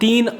$3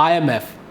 IMF,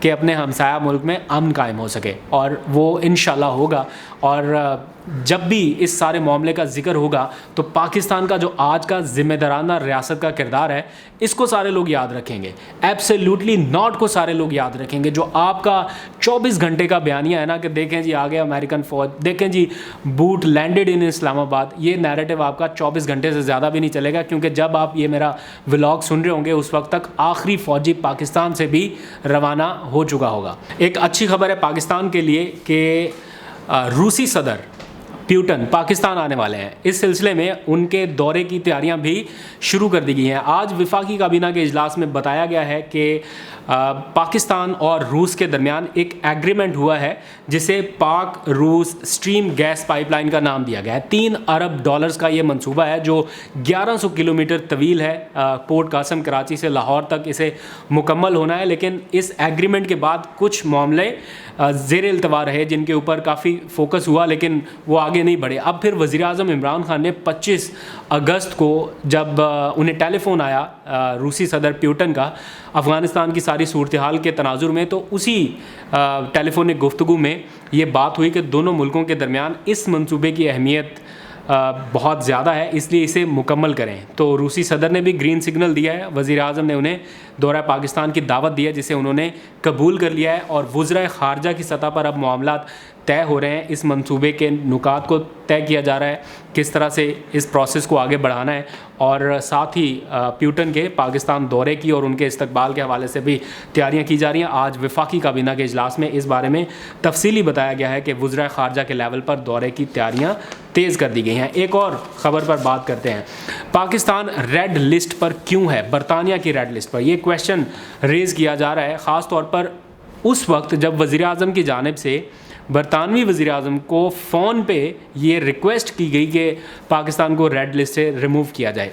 کہ اپنے ہمسایہ ملک میں امن قائم ہو سکے، اور وہ انشاءاللہ ہوگا. اور جب بھی اس سارے معاملے کا ذکر ہوگا تو پاکستان کا جو آج کا ذمہ دارانہ ریاست کا کردار ہے اس کو سارے لوگ یاد رکھیں گے. ایبسلیوٹلی ناٹ کو سارے لوگ یاد رکھیں گے. جو آپ کا 24 گھنٹے کا بیانیہ ہے نا کہ دیکھیں جی آگے امریکن فوج، دیکھیں جی بوٹ لینڈڈ ان اسلام آباد، یہ نیریٹو آپ کا 24 گھنٹے سے زیادہ بھی نہیں چلے گا، کیونکہ جب آپ یہ میرا ولاگ سن رہے ہوں گے اس وقت تک آخری فوجی پاکستان سے بھی روانہ ہو چکا ہوگا. ایک اچھی خبر ہے پاکستان کے لیے کہ روسی صدر پیوٹن پاکستان آنے والے ہیں. اس سلسلے میں ان کے دورے کی تیاریاں بھی شروع کر دی گئی ہیں. آج وفاقی کابینہ کے اجلاس میں بتایا گیا ہے کہ پاکستان اور روس کے درمیان ایک ایگریمنٹ ہوا ہے جسے پاک روس اسٹریم گیس پائپ لائن کا نام دیا گیا ہے. $3 ارب کا یہ منصوبہ ہے جو 1100 کلومیٹر طویل ہے. پورٹ قاسم کراچی سے لاہور تک اسے مکمل ہونا ہے، لیکن اس ایگریمنٹ کے بعد کچھ معاملے زیر التوا رہے جن کے اوپر کافی فوکس ہوا لیکن وہ آگے نہیں بڑھے. اب پھر وزیر اعظم عمران خان نے 25 اگست کو جب انہیں ٹیلی فون آیا روسی صدر پیوٹن کا افغانستان کی ساری صورتحال کے تناظر میں، تو اسی ٹیلی فونک گفتگو میں یہ بات ہوئی کہ دونوں ملکوں کے درمیان اس منصوبے کی اہمیت بہت زیادہ ہے، اس لیے اسے مکمل کریں. تو روسی صدر نے بھی گرین سگنل دیا ہے. وزیر اعظم نے انہیں دورہ پاکستان کی دعوت دی ہے جسے انہوں نے قبول کر لیا ہے، اور وزرائے خارجہ کی سطح پر اب معاملات طے ہو رہے ہیں. اس منصوبے کے نکات کو طے کیا جا رہا ہے، کس طرح سے اس پروسیس کو آگے بڑھانا ہے، اور ساتھ ہی پیوٹن کے پاکستان دورے کی اور ان کے استقبال کے حوالے سے بھی تیاریاں کی جا رہی ہیں. آج وفاقی کابینہ کے اجلاس میں اس بارے میں تفصیلی بتایا گیا ہے کہ وزرائے خارجہ کے لیول پر دورے کی تیاریاں تیز کر دی گئی ہیں. ایک اور خبر پر بات کرتے ہیں. پاکستان ریڈ لسٹ پر کیوں ہے؟ برطانیہ کی ریڈ لسٹ پر یہ کویشچن ریز کیا جا رہا ہے، خاص طور پر اس وقت جب وزیر اعظم کی جانب سے برطانوی وزیر اعظم کو فون پہ یہ ریکویسٹ کی گئی کہ پاکستان کو ریڈ لسٹ سے ریموو کیا جائے.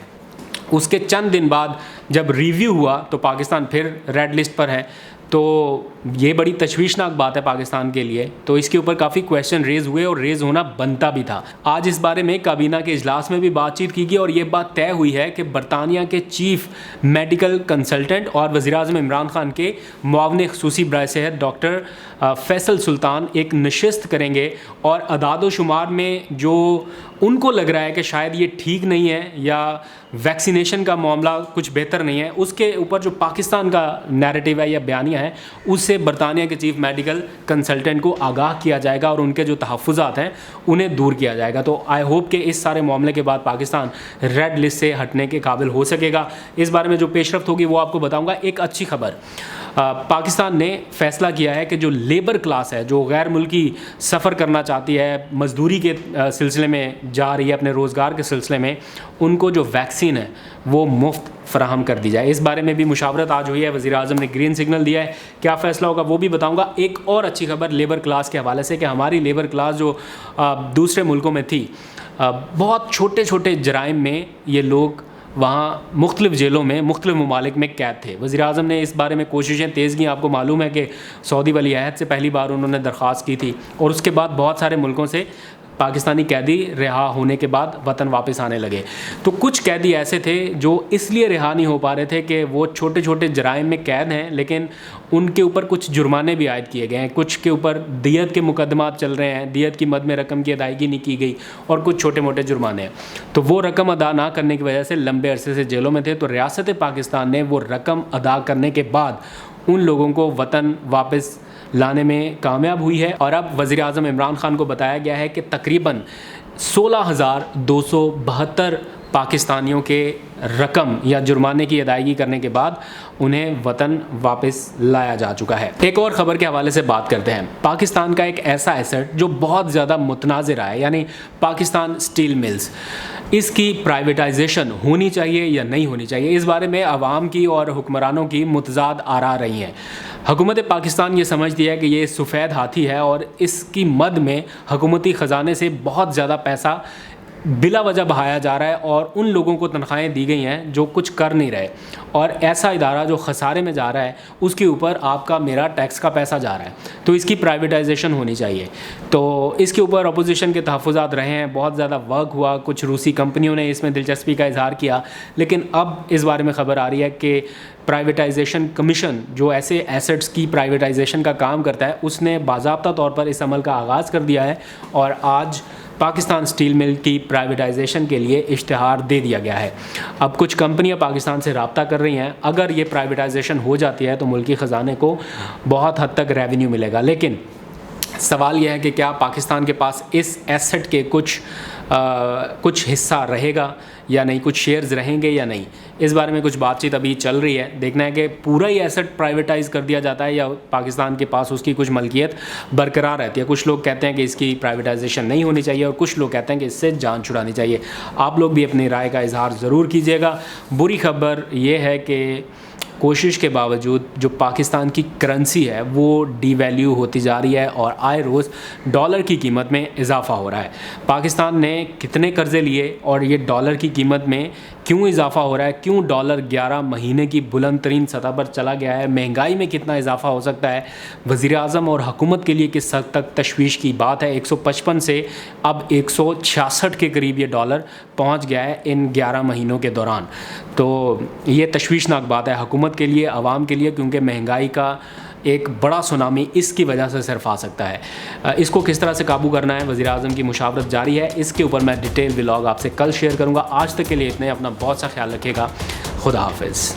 اس کے چند دن بعد جب ریویو ہوا تو پاکستان پھر ریڈ لسٹ پر ہے. تو یہ بڑی تشویشناک بات ہے پاکستان کے لیے. تو اس کے اوپر کافی کویشچن ریز ہوئے اور ریز ہونا بنتا بھی تھا. آج اس بارے میں کابینہ کے اجلاس میں بھی بات چیت کی گئی اور یہ بات طے ہوئی ہے کہ برطانیہ کے چیف میڈیکل کنسلٹنٹ اور وزیر اعظم عمران خان کے معاون خصوصی برائے صحت ڈاکٹر فیصل سلطان ایک نشست کریں گے، اور اعداد و شمار میں جو ان کو لگ رہا ہے کہ شاید یہ ٹھیک نہیں ہے یا ویکسینیشن کا معاملہ کچھ بہتر نہیں ہے، اس کے اوپر جو پاکستان کا نیریٹو ہے یا بیانیہ ہے اس سے برطانیہ کے چیف میڈیکل کنسلٹنٹ کو آگاہ کیا جائے گا اور ان کے جو تحفظات ہیں انہیں دور کیا جائے گا. تو آئی ہوپ کہ اس سارے معاملے کے بعد پاکستان ریڈ لسٹ سے ہٹنے کے قابل ہو سکے گا. اس بارے میں جو پیش رفت ہوگی وہ آپ کو بتاؤں گا. ایک اچھی خبر، پاکستان نے فیصلہ کیا ہے کہ جو لیبر کلاس ہے جو غیر ملکی سفر کرنا چاہتی ہے، مزدوری کے سلسلے میں جا رہی ہے، اپنے روزگار کے سلسلے میں، ان کو جو ویکسین ہے وہ مفت فراہم کر دی جائے. اس بارے میں بھی مشاورت آج ہوئی ہے، وزیر اعظم نے گرین سگنل دیا ہے. کیا فیصلہ ہوگا وہ بھی بتاؤں گا. ایک اور اچھی خبر لیبر کلاس کے حوالے سے کہ ہماری لیبر کلاس جو دوسرے ملکوں میں تھی، بہت چھوٹے چھوٹے جرائم میں یہ لوگ وہاں مختلف جیلوں میں مختلف ممالک میں قید تھے. وزیر اعظم نے اس بارے میں کوششیں تیز کیں. آپ کو معلوم ہے کہ سعودی ولی عہد سے پہلی بار انہوں نے درخواست کی تھی اور اس کے بعد بہت سارے ملکوں سے پاکستانی قیدی رہا ہونے کے بعد وطن واپس آنے لگے. تو کچھ قیدی ایسے تھے جو اس لیے رہا نہیں ہو پا رہے تھے کہ وہ چھوٹے چھوٹے جرائم میں قید ہیں، لیکن ان کے اوپر کچھ جرمانے بھی عائد کیے گئے ہیں، کچھ کے اوپر دیت کے مقدمات چل رہے ہیں، دیت کی مد میں رقم کی ادائیگی نہیں کی گئی، اور کچھ چھوٹے موٹے جرمانے ہیں. تو وہ رقم ادا نہ کرنے کی وجہ سے لمبے عرصے سے جیلوں میں تھے. تو ریاست پاکستان نے وہ رقم ادا کرنے کے بعد ان لوگوں کو وطن واپس لانے میں کامیاب ہوئی ہے. اور اب وزیر اعظم عمران خان کو بتایا گیا ہے کہ تقریباً 16,272 پاکستانیوں کے رقم یا جرمانے کی ادائیگی کرنے کے بعد انہیں وطن واپس لایا جا چکا ہے. ایک اور خبر کے حوالے سے بات کرتے ہیں. پاکستان کا ایک ایسا ایسٹ جو بہت زیادہ متنازع ہے، یعنی پاکستان اسٹیل ملز، اس کی پرائیویٹائزیشن ہونی چاہیے یا نہیں ہونی چاہیے. اس بارے میں عوام کی اور حکمرانوں کی متضاد آراء رہی ہیں. حکومت پاکستان یہ سمجھتی ہے کہ یہ سفید ہاتھی ہے اور اس کی مد میں حکومتی خزانے سے بہت زیادہ پیسہ بلا وجہ بہایا جا رہا ہے اور ان لوگوں کو تنخواہیں دی گئی ہیں جو کچھ کر نہیں رہے، اور ایسا ادارہ جو خسارے میں جا رہا ہے اس کے اوپر آپ کا میرا ٹیکس کا پیسہ جا رہا ہے، تو اس کی پرائیویٹائزیشن ہونی چاہیے۔ تو اس کے اوپر اپوزیشن کے تحفظات رہے ہیں، بہت زیادہ ورک ہوا، کچھ روسی کمپنیوں نے اس میں دلچسپی کا اظہار کیا، لیکن اب اس بارے میں خبر آ رہی ہے کہ پرائیویٹائزیشن کمیشن جو ایسے ایسٹس کی پرائیویٹائزیشن کا کام کرتا ہے اس نے باضابطہ طور پر اس عمل کا آغاز کر دیا ہے، اور آج پاکستان اسٹیل مل کی پرائیویٹائزیشن کے لیے اشتہار دے دیا گیا ہے۔ اب کچھ کمپنیاں پاکستان سے رابطہ کر رہی ہیں، اگر یہ پرائیویٹائزیشن ہو جاتی ہے تو ملکی خزانے کو بہت حد تک ریونیو ملے گا، لیکن سوال یہ ہے کہ کیا پاکستان کے پاس اس ایسٹ کے کچھ حصہ رہے گا یا نہیں، کچھ شیئرز رہیں گے یا نہیں، اس بارے میں کچھ بات چیت ابھی چل رہی ہے۔ دیکھنا ہے کہ پورا ہی ایسٹ پرائیویٹائز کر دیا جاتا ہے یا پاکستان کے پاس اس کی کچھ ملکیت برقرار رہتی ہے۔ کچھ لوگ کہتے ہیں کہ اس کی پرائیویٹائزیشن نہیں ہونی چاہیے اور کچھ لوگ کہتے ہیں کہ اس سے جان چھڑانی چاہیے۔ آپ لوگ بھی اپنی رائے کا اظہار ضرور کیجیے گا۔ بری خبر یہ ہے کہ کوشش کے باوجود جو پاکستان کی کرنسی ہے وہ ڈی ویلیو ہوتی جا رہی ہے اور آئے روز ڈالر کی قیمت میں اضافہ ہو رہا ہے۔ پاکستان نے کتنے قرضے لیے اور یہ ڈالر کی قیمت میں کیوں اضافہ ہو رہا ہے، کیوں ڈالر 11 مہینے کی بلند ترین سطح پر چلا گیا ہے، مہنگائی میں کتنا اضافہ ہو سکتا ہے، وزیر اعظم اور حکومت کے لیے کس حد تک تشویش کی بات ہے۔ 155 سے اب 166 کے قریب یہ ڈالر پہنچ گیا ہے ان 11 مہینوں کے دوران، تو یہ تشویشناک بات ہے حکومت کے لیے، عوام کے لیے، کیونکہ مہنگائی کا ایک بڑا سونامی اس کی وجہ سے صرف آ سکتا ہے۔ اس کو کس طرح سے قابو کرنا ہے، وزیر اعظم کی مشاورت جاری ہے، اس کے اوپر میں ڈیٹیل ولاگ آپ سے کل شیئر کروں گا۔ آج تک کے لیے اتنے، اپنا بہت سا خیال رکھیے گا، خدا حافظ۔